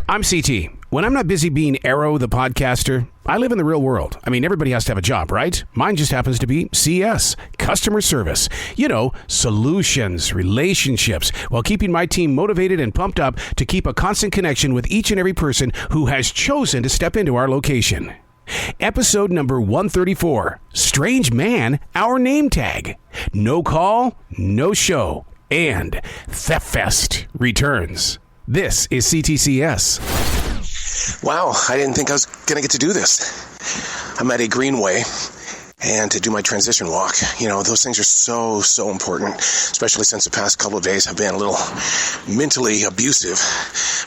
I'm CT. When I'm not busy being Arroe, the podcaster, I live in the real world. I mean, everybody has to have a job, right? Mine just happens to be C.S. Customer Service. You know, solutions, relationships, while keeping my team motivated and pumped up to keep a constant connection with each and every person who has chosen to step into our location. Episode number 134, Strange Man, Our Name Tag. No call, no show, and Theft Fest returns. This is C.T.C.S. Wow, I didn't think I was going to get to do this. I'm at a greenway and to do my transition walk. You know, those things are so important, especially since the past couple of days have been a little mentally abusive.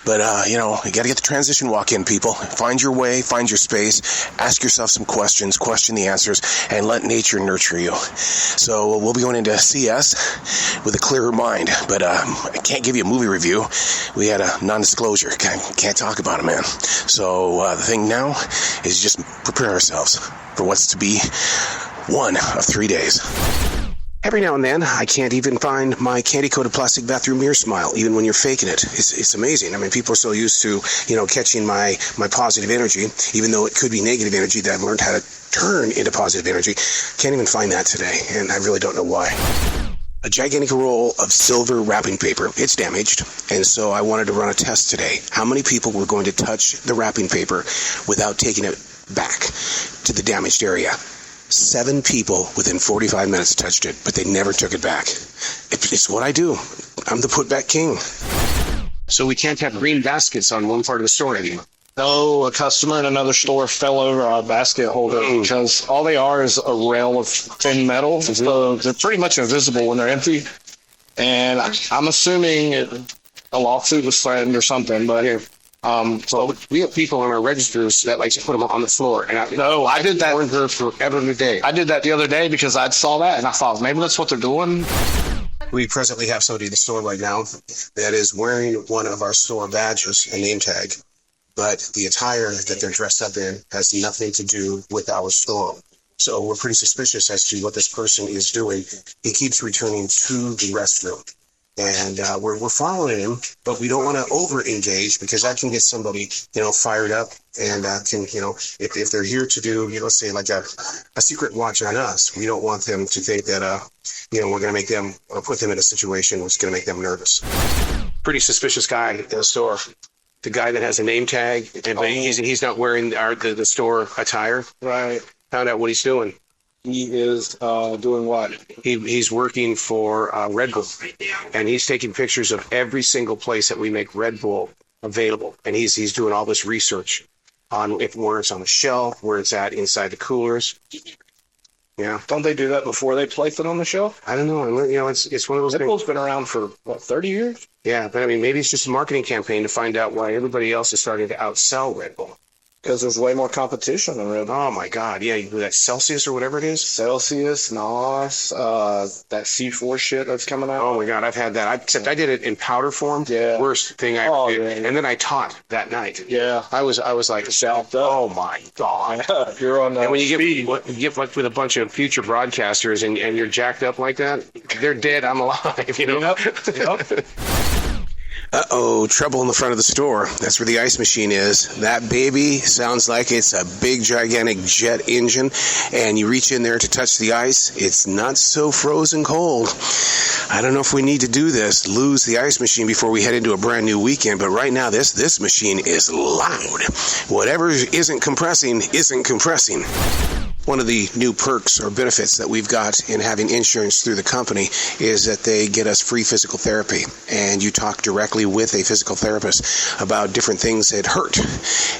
But, you know, you got to get the transition walk in, people. Find your way, find your space, ask yourself some questions, question the answers, and let nature nurture you. So we'll be going into CS with a clearer mind, but I can't give you a movie review. We had a non-disclosure. Can't talk about it, man. So the thing now is just prepare ourselves for what's to be one of 3 days. Every now and then, I can't even find my candy-coated plastic bathroom mirror smile, even when you're faking it. It's amazing. I mean, people are so used to, you know, catching my positive energy, even though it could be negative energy that I've learned how to turn into positive energy. Can't even find that today, and I really don't know why. A gigantic roll of silver wrapping paper. It's damaged, and so I wanted to run a test today. How many people were going to touch the wrapping paper without taking it back to the damaged area? 7 people within 45 minutes touched it, but they never took it back. It's what I do. I'm the put-back king. So we can't have green baskets on one part of the store anymore. No, a customer in another store fell over our basket holder because all they are is a rail of thin metal. So they're pretty much invisible when they're empty. And I'm assuming a lawsuit was threatened or something, but so we have people on our registers that like to put them on the floor. And I did that forever and a day. I did that the other day because I saw that and I thought maybe that's what they're doing. We presently have somebody in the store right now that is wearing one of our store badges and name tag, but the attire that they're dressed up in has nothing to do with our store. So we're pretty suspicious as to what this person is doing. He keeps returning to the restroom. And we're following him, but we don't want to over-engage because that can get somebody, you know, fired up and can, you know, if they're here to do, you know, say like a secret watch on us, we don't want them to think that, you know, we're going to make them or put them in a situation which is going to make them nervous. Pretty suspicious guy in the store. The guy that has a name tag, and he's not wearing the store attire. Right. Found out what he's doing. He is doing what? He's working for Red Bull, and he's taking pictures of every single place that we make Red Bull available. And he's doing all this research on where it's on the shelf, where it's at inside the coolers. Yeah. Don't they do that before they place it on the shelf? I don't know. You know, it's one of those Red Bull's things. been around for, 30 years? Yeah, but I mean, maybe it's just a marketing campaign to find out why everybody else is starting to outsell Red Bull. Because there's way more competition than Red Bull. Oh, my God. Yeah, you do that Celsius or whatever it is. Celsius, NOS, that C4 shit that's coming out. Oh, my God. I've had that. Except I did it in powder form. Yeah. Worst thing I ever did. Yeah. And then I taught that night. Yeah. I was like, oh, my God. You're on and when speed. you get like with a bunch of future broadcasters and you're jacked up like that, they're dead. I'm alive, you know? Yep. Uh-oh, trouble in the front of the store. That's where the ice machine is. That baby sounds like it's a big, gigantic jet engine, and you reach in there to touch the ice. It's not so frozen cold. I don't know if we need to do this, lose the ice machine before we head into a brand new weekend, but right now this machine is loud. Whatever isn't compressing, isn't compressing. One of the new perks or benefits that we've got in having insurance through the company is that they get us free physical therapy. And you talk directly with a physical therapist about different things that hurt.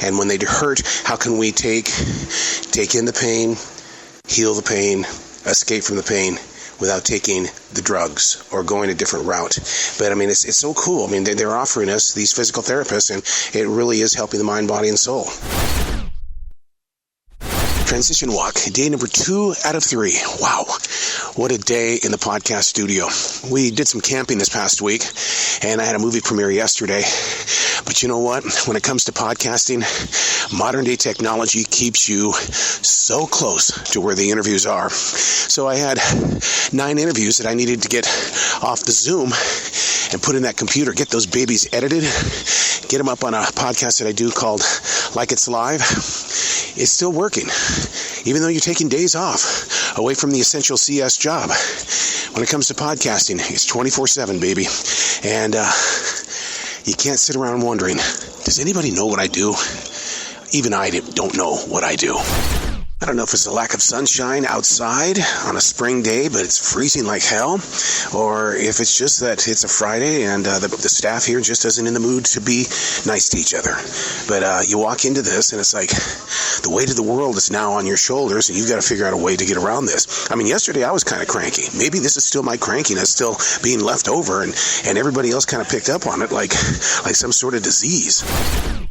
And when they hurt, how can we take in the pain, heal the pain, escape from the pain without taking the drugs or going a different route. But I mean, it's so cool. I mean, they're offering us these physical therapists, and it really is helping the mind, body, and soul. Transition walk, day number 2 out of 3. Wow, what a day in the podcast studio. We did some camping this past week, and I had a movie premiere yesterday. But you know what? When it comes to podcasting, modern day technology keeps you so close to where the interviews are. So I had 9 interviews that I needed to get off the Zoom, and put in that computer, get those babies edited, get them up on a podcast that I do called Like It's Live, it's still working. Even though you're taking days off away from the essential CS job. When it comes to podcasting, it's 24/7, baby. And you can't sit around wondering, does anybody know what I do? Even I don't know what I do. I don't know if it's a lack of sunshine outside on a spring day, but it's freezing like hell, or if it's just that it's a Friday and the staff here just isn't in the mood to be nice to each other. But you walk into this and it's like the weight of the world is now on your shoulders, and you've got to figure out a way to get around this. I mean, yesterday I was kind of cranky. Maybe this is still my crankiness still being left over, and everybody else kind of picked up on it like some sort of disease.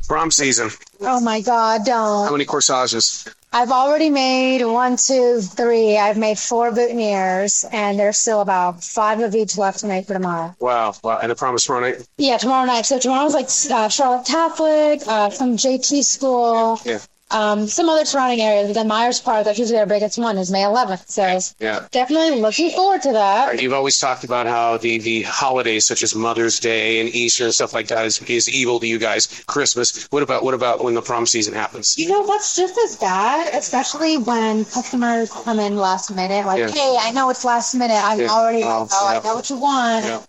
Prom season. Oh my God, How don't. many corsages? I've already made 1, 2, 3. I've made 4 boutonnieres, and there's still about 5 of each left to make for tomorrow. Wow. And the prom is tomorrow night? Yeah, tomorrow night. So tomorrow's like Charlotte Catholic, some JT school, Yeah. some other surrounding areas. But then Myers Park, that's usually our biggest one, is May 11th. So Yeah. definitely looking forward to that. You've always talked about how the holidays such as Mother's Day and Easter and stuff like that is evil to you guys. Christmas. What about when the prom season happens? You know, what's just as bad, especially when customers come in last minute, like, Yeah. hey, I know it's last minute. I'm Yeah. already, Oh, I yeah. know what you want. Yeah.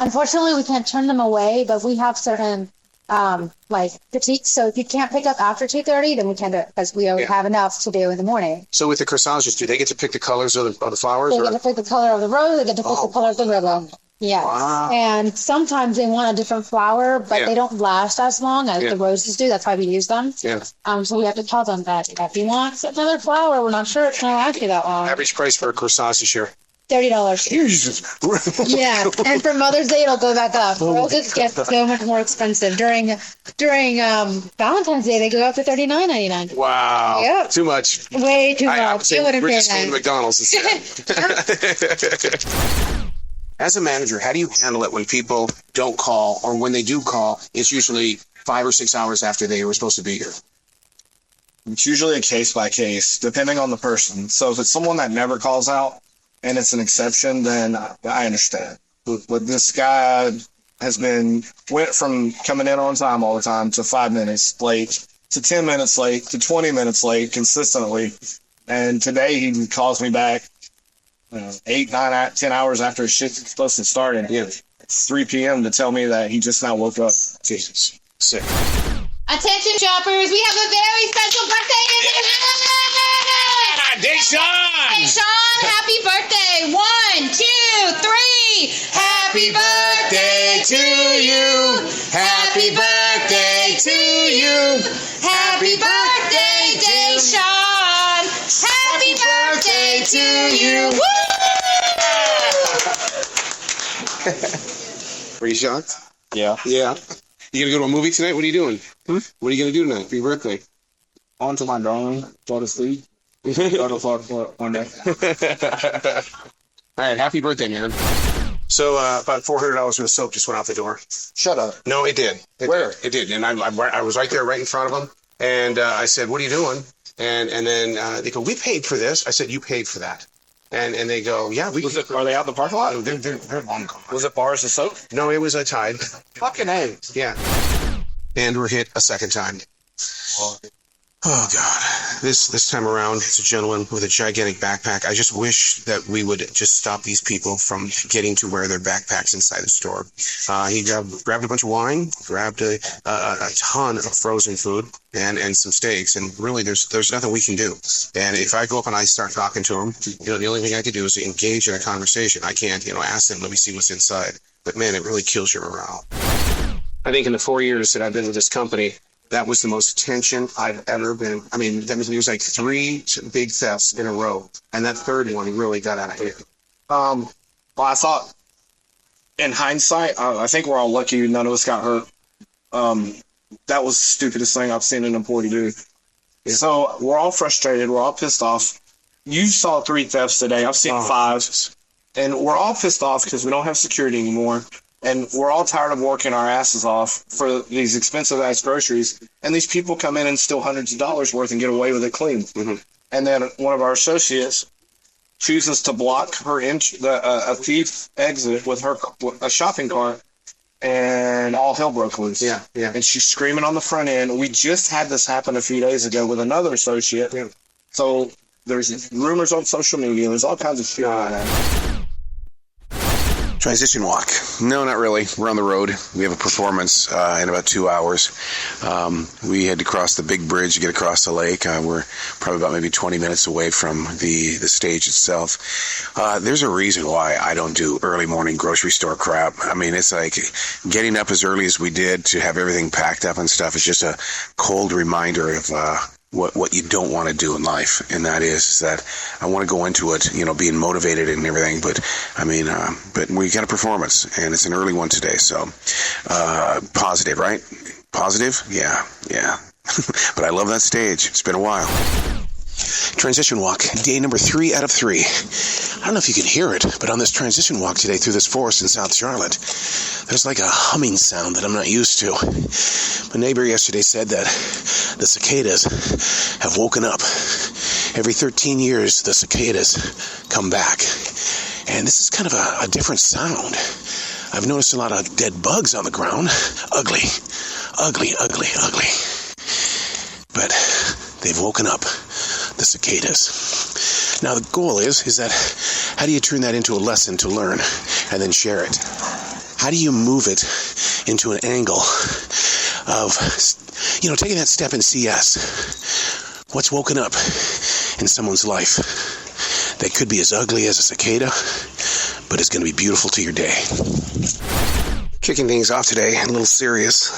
Unfortunately, we can't turn them away, but we have certain, like, critiques. So if you can't pick up after 2:30, then we can do it, because we always Yeah. have enough to do in the morning. So with the corsages, do they get to pick the colors of the flowers? They Or? get to pick the color of the rose, they get to pick the color of the ribbon. Yes. Wow. And sometimes they want a different flower, but Yeah. they don't last as long as Yeah. the roses do. That's why we use them. Yeah. So we have to tell them that if you want another flower, we're not sure it's going to last you that long. Average price for a corsage this year? $30. Jesus. Yeah, and for Mother's Day, it'll go back up. Roses get so much more expensive. During Valentine's Day, they go up to $39.99. Wow. Yep. Too much. Way too I would much. say You wouldn't we're pay just going to that. McDonald's instead. As a manager, how do you handle it when people don't call, or when they do call, it's usually 5 or 6 hours after they were supposed to be here? It's usually a case by case, depending on the person. So if it's someone that never calls out and it's an exception, then I understand. But this guy went from coming in on time all the time to 5 minutes late to 10 minutes late to 20 minutes late consistently. And today he calls me back 8, 9, 10 hours after his shift is supposed to start, and it's 3 p.m. to tell me that he just now woke up. Jesus. Sick. Attention, shoppers. We have a very special birthday in the house. Deshaun! Hey, Sean, happy birthday. 1, 2, 3. Happy birthday to you. Happy birthday to you. Happy birthday, Deshaun. Happy birthday to you. Woo! Were you shocked? Yeah. Yeah. You gonna go to a movie tonight? What are you doing? What are you gonna do tonight for your birthday? On to my dorm, go to sleep. Go to Florida one day. All right, happy birthday, man. So about $400 worth of soap just went out the door. Shut up. No, it did. Where? It did. And I was right there, right in front of them. And I said, "What are you doing?" And then they go, "We paid for this." I said, "You paid for that." And they go, "Yeah, we." Are they out in the parking lot? They're long gone. Was it bars of soap? No, it was a Tide. Fucking A. Yeah. And we're hit a second time. Oh, God. This time around, it's a gentleman with a gigantic backpack. I just wish that we would just stop these people from getting to wear their backpacks inside the store. He grabbed a bunch of wine, grabbed a ton of frozen food, and some steaks. And really, there's nothing we can do. And if I go up and I start talking to him, the only thing I can do is engage in a conversation. I can't, ask them, let me see what's inside. But, man, it really kills your morale. I think in the 4 years that I've been with this company, that was the most attention I've ever been. I mean, there was like 3 big thefts in a row, and that third one really got out of hand. Well, I thought, in hindsight, I think we're all lucky none of us got hurt. That was the stupidest thing I've seen an employee do. Yeah. So we're all frustrated. We're all pissed off. You saw 3 thefts today. I've seen 5. And we're all pissed off because we don't have security anymore. And we're all tired of working our asses off for these expensive-ass groceries. And these people come in and steal hundreds of dollars worth and get away with it clean. Mm-hmm. And then one of our associates chooses to block her a thief exit with a shopping cart and all hell broke loose. Yeah. And she's screaming on the front end. We just had this happen a few days ago with another associate. Yeah. So there's rumors on social media. There's all kinds of shit on that. Transition walk. No, not really. We're on the road. We have a performance in about 2 hours. We had to cross the big bridge to get across the lake. We're probably about maybe 20 minutes away from the stage itself. There's a reason why I don't do early morning grocery store crap. I mean, it's like getting up as early as we did to have everything packed up and stuff is just a cold reminder of what you don't want to do in life, and that is that I want to go into it, being motivated and everything, but I mean, but we got a performance, and it's an early one today, so positive, right? Positive? Yeah. But I love that stage. It's been a while. Transition walk, day number 3 out of 3. I don't know if you can hear it, but on this transition walk today through this forest in South Charlotte, there's like a humming sound that I'm not used to. My neighbor yesterday said that the cicadas have woken up. Every 13 years, the cicadas come back. And this is kind of a different sound. I've noticed a lot of dead bugs on the ground. Ugly. But they've woken up. The cicadas. Now the goal is that how do you turn that into a lesson to learn and then share it? How do you move it into an angle of, taking that step in CS? What's woken up in someone's life that could be as ugly as a cicada, but it's going to be beautiful to your day? Kicking things off today, a little serious.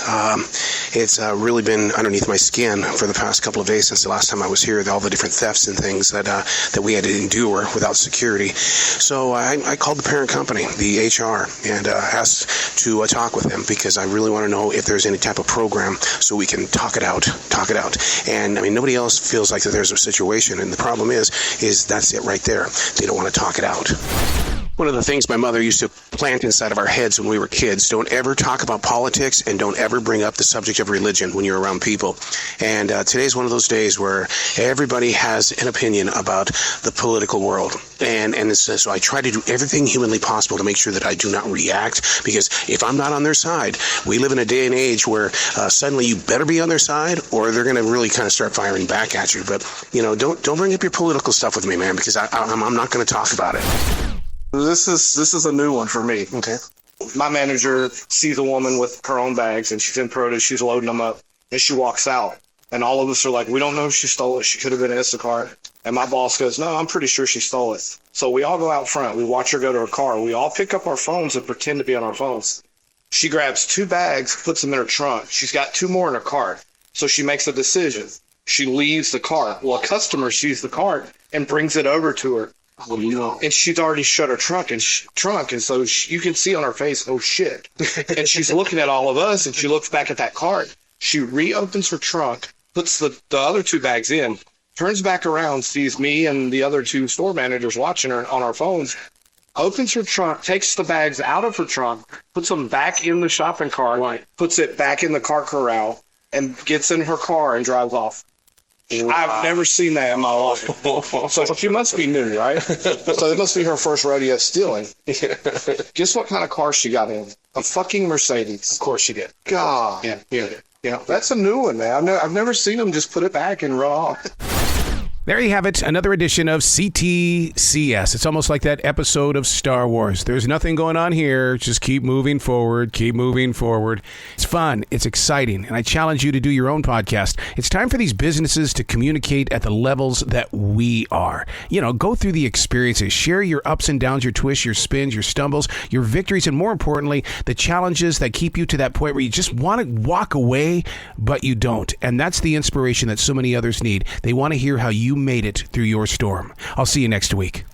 It's really been underneath my skin for the past couple of days since the last time I was here, all the different thefts and things that we had to endure without security. So I called the parent company, the HR, and asked to talk with them because I really want to know if there's any type of program so we can talk it out. And I mean, nobody else feels like that there's a situation, and the problem is that's it right there. They don't want to talk it out. One of the things my mother used to plant inside of our heads when we were kids, don't ever talk about politics and don't ever bring up the subject of religion when you're around people. And today's one of those days where everybody has an opinion about the political world. And so I try to do everything humanly possible to make sure that I do not react, because if I'm not on their side, we live in a day and age where suddenly you better be on their side or they're going to really kind of start firing back at you. But, don't bring up your political stuff with me, man, because I'm not going to talk about it. This is a new one for me. Okay. My manager sees a woman with her own bags, and she's in produce. She's loading them up, and she walks out. And all of us are like, we don't know if she stole it. She could have been in Instacart. And my boss goes, no, I'm pretty sure she stole it. So we all go out front. We watch her go to her car. We all pick up our phones and pretend to be on our phones. She grabs 2 bags, puts them in her trunk. She's got 2 more in her cart. So she makes a decision. She leaves the cart. Well, a customer sees the cart and brings it over to her. Oh, no. And she's already shut her trunk, and so you can see on her face, oh shit. And she's looking at all of us, and she looks back at that cart. She reopens her trunk, puts the other 2 bags in, turns back around, sees me and the other 2 store managers watching her on our phones, opens her trunk, takes the bags out of her trunk, puts them back in the shopping cart, puts it back in the cart corral, and gets in her car and drives off. I've never seen that in my life. So she must be new, right? So it must be her first rodeo stealing. Guess what kind of car she got in? A fucking Mercedes. Of course she did. God. Yeah. That's a new one, man. I've never seen them just put it back and run off. There you have it, another edition of C.T.C.S. It's almost like that episode of Star Wars. There's nothing going on here. Just keep moving forward. It's fun. It's exciting. And I challenge you to do your own podcast. It's time for these businesses to communicate at the levels that we are. Go through the experiences. Share your ups and downs, your twists, your spins, your stumbles, your victories, and more importantly, the challenges that keep you to that point where you just want to walk away, but you don't. And that's the inspiration that so many others need. They want to hear how you made it through your storm. I'll see you next week.